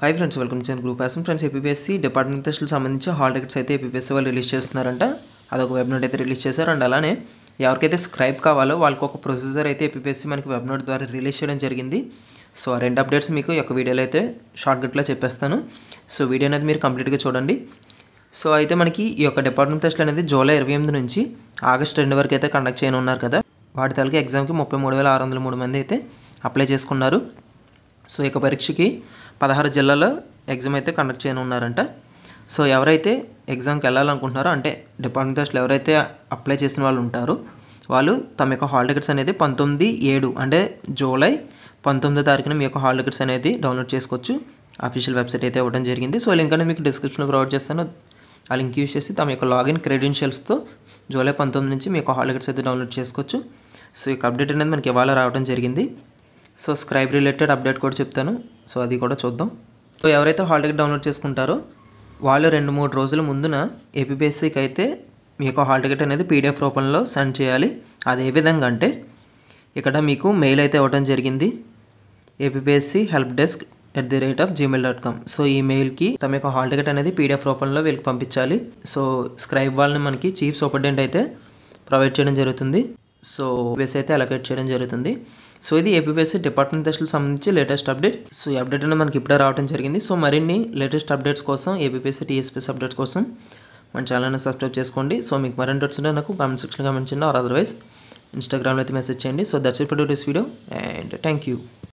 Hi friends, welcome to group యాసం. Friends, APSC department టెస్టులకు సంబంధించి హాల్ టికెట్స్ అయితే ఏపీఎస్సీ వాళ్ళు రిలీజ్ చేస్తున్నారంట. అదొక వెబ్ నోట్ అయితే రిలీజ్ చేశారు. అండ్ అలానే ఎవరికైతే స్క్రైబ్ కావాలో వాళ్ళకి ఒక ప్రొసీజర్ అయితే ఏపీఎస్సీ మనకి వెబ్ నోట్ ద్వారా రిలీజ్ చేయడం జరిగింది. సో ఆ రెండు అప్డేట్స్ మీకు ఈ యొక్క వీడియోలో అయితే షార్ట్కట్లో చెప్పేస్తాను. సో వీడియో అనేది మీరు కంప్లీట్గా చూడండి. సో అయితే మనకి ఈ యొక్క డిపార్ట్మెంట్ టెస్ట్లు అనేది జూలై 28 నుంచి ఆగస్ట్ 2 వరకు అయితే కండక్ట్ చేయనున్నారు కదా. వాటి తాలూకా ఎగ్జామ్కి 33,603 మంది అయితే అప్లై చేసుకున్నారు. సో ఇక పరీక్షకి 16 జిల్లాల్లో ఎగ్జామ్ అయితే కండక్ట్ చేయనున్నారంట. సో ఎవరైతే ఎగ్జామ్కి వెళ్ళాలనుకుంటున్నారో, అంటే డిపార్ట్మెంట్ టెస్ట్లు ఎవరైతే అప్లై చేసిన వాళ్ళు ఉంటారో వాళ్ళు తమ యొక్క హాల్ టికెట్స్ అనేది 19/7 అంటే జూలై 19వ తారీఖున మీ యొక్క హాల్ టికెట్స్ అనేది డౌన్లోడ్ చేసుకోవచ్చు. అఫీషియల్ వెబ్సైట్ అయితే ఇవ్వడం జరిగింది. సో లింక్ అనేది మీకు డిస్క్రిప్షన్లో ప్రొవైడ్ చేస్తాను. ఆ లింక్ యూస్ చేసి తమ యొక్క లాగిన్ క్రెడెన్షియల్స్తో జూలై 19 నుంచి మీ యొక్క హాల్ టికెట్స్ అయితే డౌన్లోడ్ చేసుకోవచ్చు. సో ఈ అప్డేట్ అనేది మనకి ఇవాళ రావడం జరిగింది. సో స్క్రైబ్ రిలేటెడ్ అప్డేట్ కూడా చెప్తాను. సో అది కూడా చూద్దాం. సో ఎవరైతే హాల్ టికెట్ డౌన్లోడ్ చేసుకుంటారో వాళ్ళు 2-3 రోజుల ముందున ఏపీఎస్సీకి అయితే మీ యొక్క హాల్ టికెట్ అనేది పీడిఎఫ్ రూపంలో సెండ్ చేయాలి. అది ఏ విధంగా అంటే ఇక్కడ మీకు మెయిల్ అయితే ఇవ్వడం జరిగింది, apsc.helpdesk@gmail.com. సో ఈ మెయిల్కి తమ యొక్క హాల్ టికెట్ అనేది పీడిఎఫ్ రూపంలో వీళ్ళకి పంపించాలి. సో స్క్రైబ్ వాళ్ళని మనకి చీఫ్ సూపరింటెండెంట్ అయితే ప్రొవైడ్ చేయడం జరుగుతుంది. సో ఏపీఎస్సీ అయితే అలొకేట్ చేయడం జరుగుతుంది. సో ఇది ఏపీఎస్సీ డిపార్ట్మెంట్ టెస్టులకు సంబంధించి లేటెస్ట్ అప్డేట్. సో ఈ అప్డేట్ అనేది మనకి ఇప్పుడే రావడం జరిగింది. సో మరిన్ని లేటెస్ట్ అప్డేట్స్ కోసం, ఏపీఎస్సీ టీఎస్పీఎస్సీ అప్డేట్స్ కోసం మన ఛానల్ని సబ్స్క్రైబ్ చేసుకోండి. సో మీకు మరిన్ని డౌట్స్ ఉంటే నాకు కామెంట్ సెక్షన్లో కామెంట్ చేయండి, ఆర్ అదర్వైజ్ ఇన్స్టాగ్రామ్లో అయితే మెసేజ్ చేయండి. So that's it for today's video and thank you.